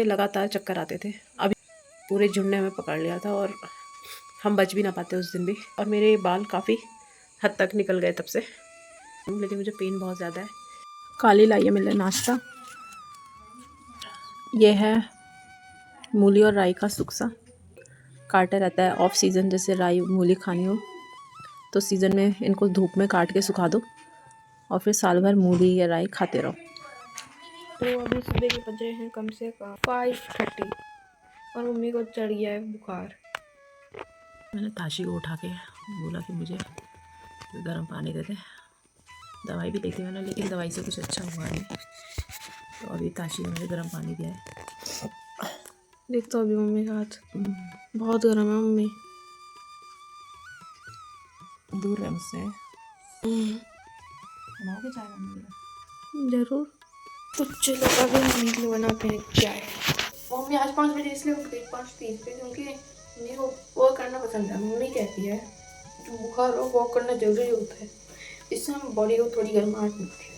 लगातार चक्कर आते थे। अभी पूरे झुंड ने हमें पकड़ लिया था और हम बच भी ना पाते उस दिन भी। और मेरे बाल काफ़ी हद तक निकल गए तब से, लेकिन मुझे पेन बहुत ज़्यादा है। काली लाइए मिले नाश्ता। ये है मूली और राई का सुक्सा। काटा रहता है ऑफ सीज़न, जैसे राई मूली खानी हो तो सीज़न में इनको धूप में काट के सुखा दो और फिर साल भर मूली या राई खाते रहो। तो अभी सुबह के बजे हैं कम से कम 5:30 और मम्मी को चढ़ गया है बुखार। मैंने ताशी को उठा के बोला कि मुझे गर्म पानी दे दे। दवाई भी ली थी मैंने, लेकिन दवाई से कुछ अच्छा हुआ नहीं। तो अभी ताशी ने मुझे गर्म पानी दिया है। देखता हूँ अभी मम्मी का हाथ बहुत गर्म है। मम्मी दूर है मुझसे। बनाओगे चाय मम्मी? जरूर। तो चलो अभी मम्मी के लिए बनाते हैं चाय। मम्मी आज 5 बजे इसलिए उठ गई, 5:30 पे, क्योंकि मम्मी को वॉक करना पसंद है। मम्मी कहती है कि बुखार हो वॉक करना जरूरी होता है, इससे हम बॉडी को थोड़ी गर्माहट मिलती है।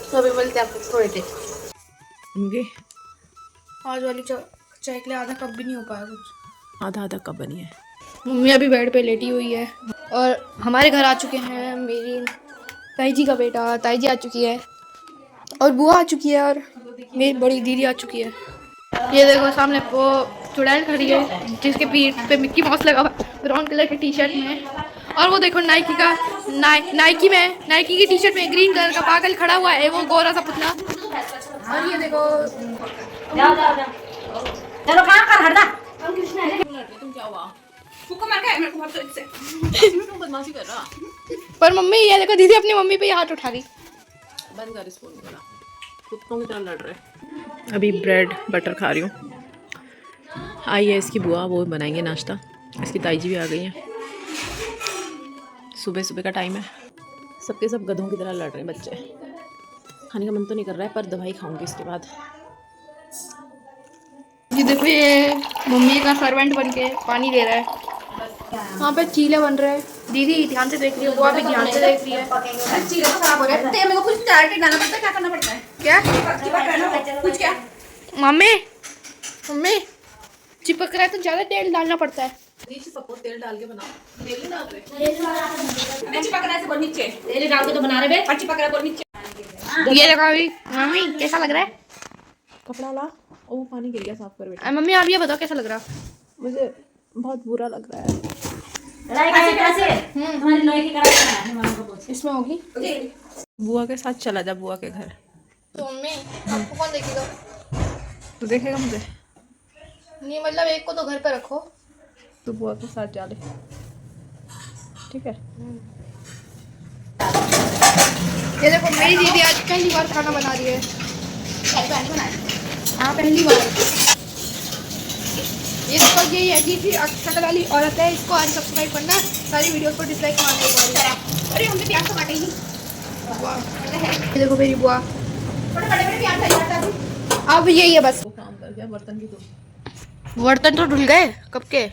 तो अभी मिलते हैं आपको थोड़ी देर। आज वाली चाय के लिए आधा कप भी नहीं हो पाया, कुछ आधा कप बनी है। मम्मी अभी बेड पे लेटी हुई है और हमारे घर आ चुके हैं मेरी ताई जी का बेटा, ताई जी आ चुकी है और बुआ आ चुकी है और मेरी बड़ी दीदी आ चुकी है। ये देखो सामने वो चुड़ैल खड़ी है जिसके पीठ पे मिक्की माउस लगा हुआ ब्राउन कलर के टी शर्ट में। और वो देखो नाइकी की टी शर्ट में ग्रीन कलर का पागल खड़ा हुआ है, वो गोरा सा पुतला। और ये देखो चलो कहाँ कर हटदा तुम क्या हुआ? मेरे को बहुत से बदमाशी कर रहा। पर मम्मी ये देखो दीदी अपनी मम्मी पे ही हाथ उठा रही। बंद कर इसको, कुत्तों की तरह लड़ रहे। अभी ब्रेड बटर खा रही हूँ। आई है इसकी बुआ, वो बनाएंगे नाश्ता। इसकी ताई जी भी आ गई हैं। सुबह सुबह का टाइम है, सबके सब गधों की तरह लड़ रहे हैं बच्चे। खाने का मन तो नहीं कर रहा है, पर दवाई खाऊंगी इसके बाद। ये देखो ये मम्मी का सर्वेंट बन के पानी दे रहा है। वहाँ पे चीले बन रहे हैं। दीदी ध्यान से देख रही है, बुआ भी ध्यान से देख रही है। चीले तो खराब हो रहे हैं। मेरे को कुछ टारगेट डालना पड़ता है, क्या करना पड़ता है? क्या कुछ क्या? मम्मी मम्मी चिपक रहा है तो ज़्यादा तेल डालना पड़ता है। तेल डाल के बनाओ। तेल नहीं डाल रहे, चिपक रहा है से नीचे तेल डाल के तो बना रहे बे, और चिपक रहा है नीचे। ये देखो अभी मम्मी कैसा लग रहा है? कपड़ा ला। ओ पानी गिर गया, साफ कर बेटा। मम्मी आप ये बताओ कैसा लग रहा? मुझे बहुत बुरा लग रहा है। कैसे तुम्हारी लोहे की कढ़ाई है हमारे को पूछ। इसमें होगी। बुआ के साथ चला जा, बुआ के घर। तो मम्मी आपको कौन देखेगा? तू देखेगा मुझे? नहीं मतलब एक को तो घर पे रखो। तो बुआ के साथ जा ले, ठीक है? ये देखो मेरी दीदी आज पहली बार खाना बना रही है। हाँ पहली बार। ये देखो ये अजीब सी शक्ल वाली औरत है, इसको अनसब्सक्राइब करना, सारी वीडियोस को डिसलाइक मारने को। अरे हमने प्याज तो काटे ही। ये देखो मेरी बुआ। बड़े बड़े प्याज है यार। अब यही है बस। वो काम कर गया, बर्तन भी धो। बर्तन तो धुल गए कब के।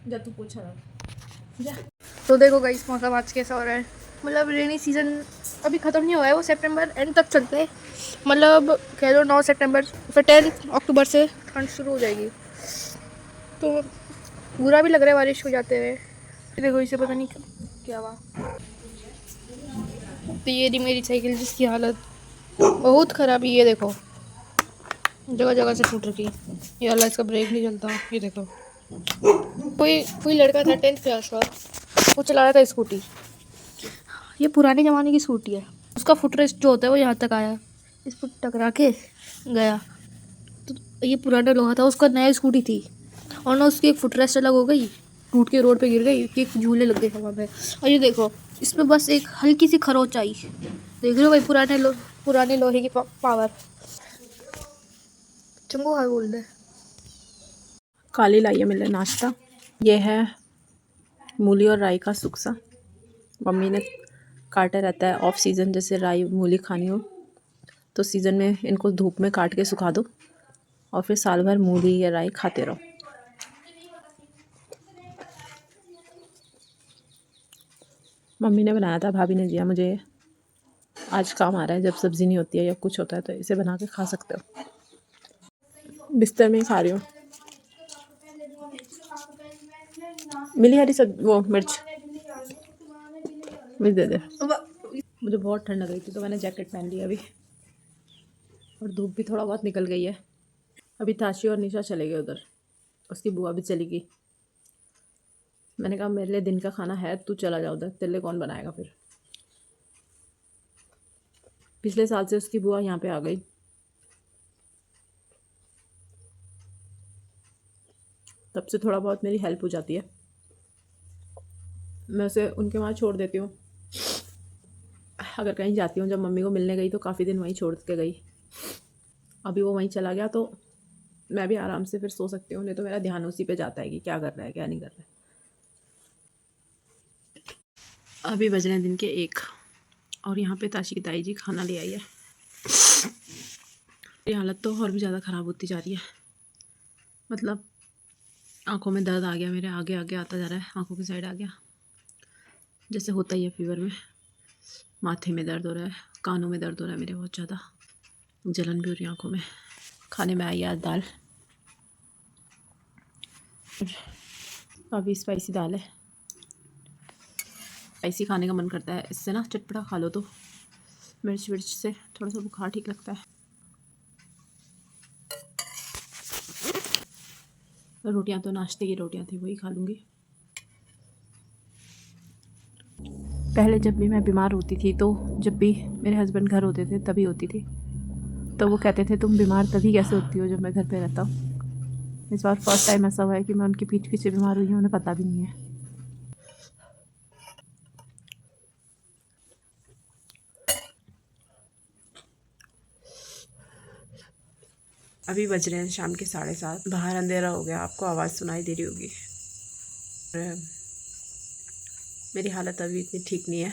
जा तू पूछा रहा जा। तो देखो गाइस मौसम आज कैसा हो रहा है। मतलब रेनी सीज़न अभी ख़त्म नहीं हुआ है, वो सितंबर एंड तक चलता है। मतलब कह लो 9 सितंबर, फिर 10 अक्टूबर से ठंड शुरू हो जाएगी। तो बुरा भी लग रहा है बारिश हो जाते हुए। देखो इसे पता नहीं क्या हुआ। तो ये रही मेरी साइकिल जिसकी हालत बहुत ख़राब है। ये देखो जगह जगह से टूट रखी। ये अल्लाह इसका ब्रेक नहीं चलता। ये देखो कोई लड़का था 10th क्लास का, वो चला रहा था स्कूटी। ये पुराने ज़माने की स्कूटी है। उसका फुटरेस्ट जो होता है वो यहाँ तक आया, इस पर टकरा के गया। तो ये पुराना लोहा था, उसका नया स्कूटी थी और ना उसकी एक फुटरेस्ट अलग हो गई, टूट के रोड पे गिर गई, कि झूले लग गए हवा में। और ये देखो इसमें बस एक हल्की सी खरोच आई। देख रहे हो भाई पुराने लोहे की पावर। चंगू हाय बोल दे। काली लाइए मिले नाश्ता। ये है मूली और राई का सुक्सा। मम्मी ने काटा रहता है ऑफ सीज़न, जैसे राई मूली खानी हो तो सीज़न में इनको धूप में काट के सुखा दो और फिर साल भर मूली या राई खाते रहो। मम्मी ने बनाया था, भाभी ने दिया मुझे। आज काम आ रहा है, जब सब्ज़ी नहीं होती है या कुछ होता है तो इसे बना के खा सकते हो। बिस्तर में ही खा रही हूँ। मिली हरी वो मिर्च दे दे। मुझे बहुत ठंड लग रही थी तो मैंने जैकेट पहन लिया अभी, और धूप भी थोड़ा बहुत निकल गई है। अभी ताशी और निशा चले गए उधर, उसकी बुआ भी चली गई। मैंने कहा मेरे लिए दिन का खाना है, तू चला जा उधर, तेरे लिए कौन बनाएगा फिर। पिछले साल से उसकी बुआ यहाँ पे आ गई। तब से थोड़ा बहुत मेरी हेल्प हो जाती है। मैं उसे उनके वहाँ छोड़ देती हूँ। अगर कहीं जाती हूँ, जब मम्मी को मिलने गई तो काफ़ी दिन वहीं छोड़ के गई। अभी वो वहीं चला गया तो मैं भी आराम से फिर सो सकती हूँ, नहीं तो मेरा ध्यान उसी पे जाता है कि क्या कर रहा है क्या नहीं कर रहा है। अभी बज रहे हैं दिन के 1 और यहाँ पे ताशी की ताई जी खाना ले आई है। मेरी हालत तो और भी ज़्यादा ख़राब होती जा रही है। मतलब आँखों में दर्द आ गया, मेरे आगे आगे आता जा रहा है, आँखों की साइड आ गया, जैसे होता ही है फीवर में। माथे में दर्द हो रहा है, कानों में दर्द हो रहा है मेरे बहुत ज़्यादा, जलन भी हो रही है आँखों में। खाने में आई आज दाल, काफ़ी स्पाइसी दाल है। स्पाइसी खाने का मन करता है, इससे ना चटपटा खा लो तो मिर्च विर्च से थोड़ा सा बुखार ठीक लगता है। रोटियां तो नाश्ते की रोटियां थी, वही खा लूँगी। पहले जब भी मैं बीमार होती थी तो जब भी मेरे हस्बैंड घर होते थे तभी होती थी, तो वो कहते थे तुम बीमार तभी कैसे होती हो जब मैं घर पे रहता हूँ। इस बार फर्स्ट टाइम ऐसा हुआ है कि मैं उनके पीठ पीछे बीमार हुई हूँ, उन्हें पता भी नहीं है। अभी बज रहे हैं शाम के 7:30, बाहर अंधेरा हो गया, आपको आवाज़ सुनाई दे रही होगी। मेरी हालत अभी इतनी ठीक नहीं है।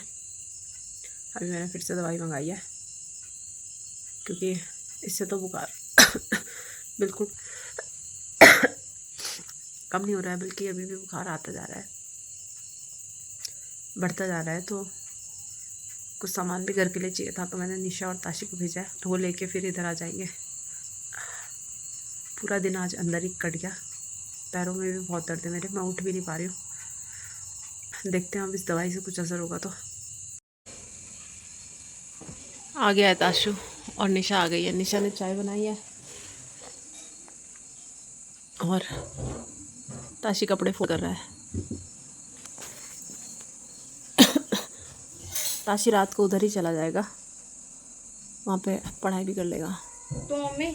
अभी मैंने फिर से दवाई मंगाई है क्योंकि इससे तो बुखार बिल्कुल कम नहीं हो रहा है, बल्कि अभी भी बुखार आता जा रहा है, बढ़ता जा रहा है। तो कुछ सामान भी घर के लिए चाहिए था, तो मैंने निशा और ताशी को भेजा है, तो वो लेके फिर इधर आ जाएंगे। पूरा दिन आज अंदर ही कट गया, पैरों में भी बहुत दर्द है मेरे, मैं उठ भी नहीं पा रही हूँ। देखते हैं अब इस दवाई से कुछ असर होगा तो। आ गया है ताशु और निशा आ गई है। निशा ने चाय बनाई है और ताशी कपड़े फोल्ड कर रहा है। ताशी रात को उधर ही चला जाएगा, वहाँ पे पढ़ाई भी कर लेगा। तो मम्मी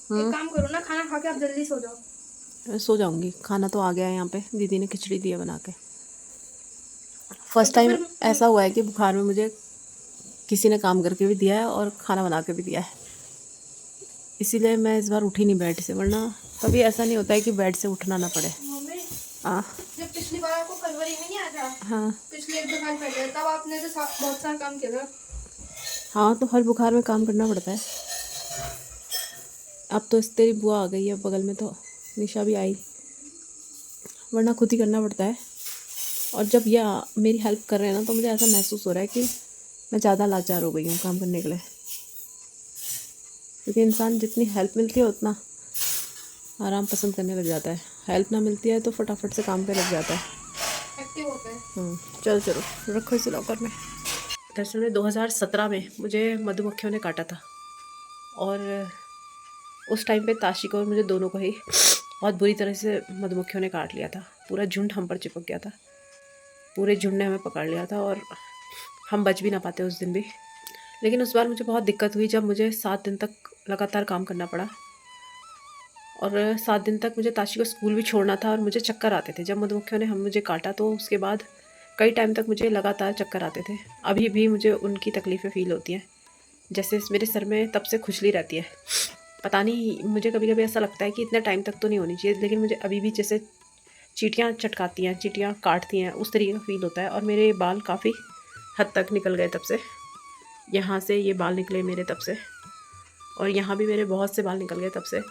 एक काम करो ना, खाना खा के आप जल्दी सो जाओ। सो जाऊंगी, खाना तो आ गया है यहाँ पे, दीदी ने खिचड़ी दिया बना के। फर्स्ट टाइम ऐसा हुआ है कि बुखार में मुझे किसी ने काम करके भी दिया है और खाना बना के भी दिया है, इसीलिए मैं इस बार उठी नहीं बेड से, वरना कभी ऐसा नहीं होता है कि बेड से उठना ना पड़े। मम्मी हाँ जब पिछली बार आपको फरवरी में नहीं आया था, हाँ पिछले 1-2 साल पहले, तब आपने तो बहुत सारा काम किया था। हाँ, तो हर बुखार में काम करना पड़ता है। अब तो तेरी बुआ आ गई है बगल में, तो निशा भी आई, वरना खुद ही करना पड़ता है। और जब यह मेरी हेल्प कर रहे हैं ना, तो मुझे ऐसा महसूस हो रहा है कि मैं ज़्यादा लाचार हो गई हूँ काम करने के लिए, क्योंकि इंसान जितनी हेल्प मिलती है उतना आराम पसंद करने लग जाता है। हेल्प ना मिलती है तो फटाफट से काम पे लग जाता है, एक्टिव होता है। चलो चलो रखो इसे लॉकर में। दरअसल में 2017 में मुझे मधुमक्खियों ने काटा था, और उस टाइम पे ताशी को और मुझे दोनों को ही बहुत बुरी तरह से मधुमक्खियों ने काट लिया था। पूरा झुंड हम पर चिपक गया था, पूरे झुंड ने हमें पकड़ लिया था और हम बच भी ना पाते उस दिन भी। लेकिन उस बार मुझे बहुत दिक्कत हुई जब मुझे 7 दिन तक लगातार काम करना पड़ा, और 7 दिन तक मुझे ताशी को स्कूल भी छोड़ना था और मुझे चक्कर आते थे। जब मधुमक्खियों ने मुझे काटा तो उसके बाद कई टाइम तक मुझे लगातार चक्कर आते थे। अभी भी मुझे उनकी तकलीफ़ें फ़ील होती हैं, जैसे मेरे सर में तब से खुजली रहती है। पता नहीं, मुझे कभी कभी ऐसा लगता है कि इतने टाइम तक तो नहीं होनी चाहिए, लेकिन मुझे अभी भी जैसे चींटियाँ चटकाती हैं, चींटियाँ काटती हैं, उस तरीके का फ़ील होता है। और मेरे बाल काफ़ी हद तक निकल गए तब से, यहाँ से ये बाल निकले मेरे तब से, और यहाँ भी मेरे बहुत से बाल निकल गए तब से,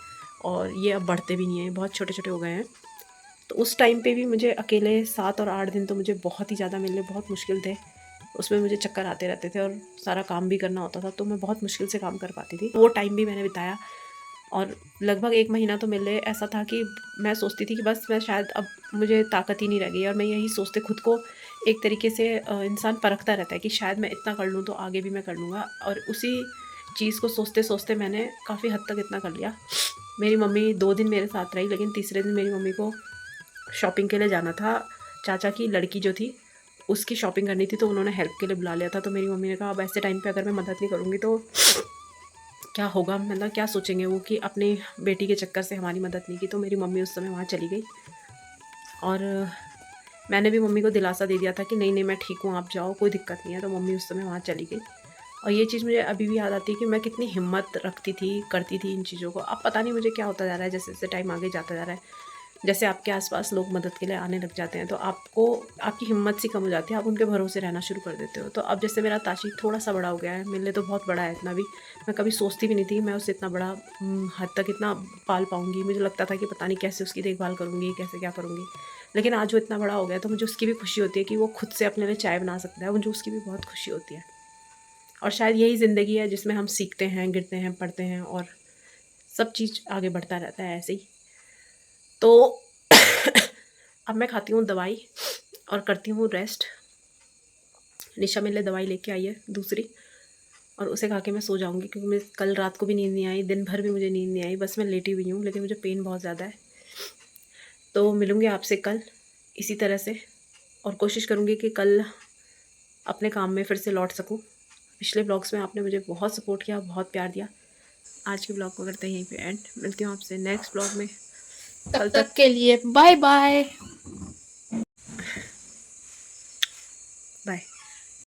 और ये अब बढ़ते भी नहीं हैं, बहुत छोटे छोटे हो गए हैं। तो उस टाइम पे भी मुझे अकेले 7 और 8 दिन तो मुझे बहुत ही ज़्यादा मिलने बहुत मुश्किल थे। उसमें मुझे चक्कर आते रहते थे और सारा काम भी करना होता था, तो मैं बहुत मुश्किल से काम कर पाती थी। वो टाइम भी मैंने बिताया और लगभग 1 महीना तो मेरे लिए ऐसा था कि मैं सोचती थी कि बस मैं शायद अब मुझे ताकत ही नहीं रह गई, और मैं यही सोचते खुद को एक तरीके से इंसान परखता रहता है कि शायद मैं इतना कर लूँ तो आगे भी मैं कर लूँगा, और उसी चीज़ को सोचते सोचते मैंने काफ़ी हद तक इतना कर लिया। मेरी मम्मी 2 दिन मेरे साथ रही, लेकिन तीसरे दिन मेरी मम्मी को शॉपिंग के लिए जाना था। चाचा की लड़की जो थी उसकी शॉपिंग करनी थी, तो उन्होंने हेल्प के लिए बुला लिया था। तो मेरी मम्मी ने कहा अब ऐसे टाइम पे अगर मैं मदद नहीं करूँगी तो क्या होगा, मतलब क्या सोचेंगे वो कि अपनी बेटी के चक्कर से हमारी मदद नहीं की। तो मेरी मम्मी उस समय वहाँ चली गई, और मैंने भी मम्मी को दिलासा दे दिया था कि नहीं नहीं मैं ठीक हूँ, आप जाओ, कोई दिक्कत नहीं है। तो मम्मी उस समय वहाँ चली गई, और ये चीज़ मुझे अभी भी याद आती है कि मैं कितनी हिम्मत रखती थी, करती थी इन चीज़ों को। अब पता नहीं मुझे क्या होता जा रहा है, जैसे जैसे टाइम आगे जाता जा रहा है, जैसे आपके आसपास लोग मदद के लिए आने लग जाते हैं तो आपको आपकी हिम्मत सी कम हो जाती है, आप उनके भरोसे रहना शुरू कर देते हो। तो अब जैसे मेरा ताशी थोड़ा सा बड़ा हो गया है, मेरे लिए तो बहुत बड़ा है, इतना भी मैं कभी सोचती भी नहीं थी मैं उससे इतना बड़ा हद तक इतना पाल पाऊँगी। मुझे लगता था कि पता नहीं कैसे उसकी देखभाल करूँगी, कैसे क्या करूँगी। लेकिन आज वो इतना बड़ा हो गया तो मुझे उसकी भी खुशी होती है कि वो खुद से अपने लिए चाय बना सकता है, मुझे उसकी भी बहुत खुशी होती है। और शायद यही ज़िंदगी है जिसमें हम सीखते हैं, गिरते हैं, पढ़ते हैं, और सब चीज़ आगे बढ़ता रहता है ऐसे ही। तो अब मैं खाती हूँ दवाई और करती हूँ रेस्ट। निशा मेरे लिए दवाई लेके आई है दूसरी, और उसे खा के मैं सो जाऊँगी, क्योंकि मैं कल रात को भी नींद नहीं आई, दिन भर भी मुझे नींद नहीं आई, बस मैं लेटी हुई हूँ, लेकिन मुझे पेन बहुत ज़्यादा है। तो मिलूँगी आपसे कल इसी तरह से, और कोशिश करूँगी कि कल अपने काम में फिर से लौट सकूँ। पिछले ब्लॉग्स में आपने मुझे बहुत सपोर्ट किया, बहुत प्यार दिया। आज के ब्लॉग को करते हैं यहीं पे एंड। मिलती हूँ आपसे नेक्स्ट ब्लॉग में। तब तक के लिए बाय बाय। बाय।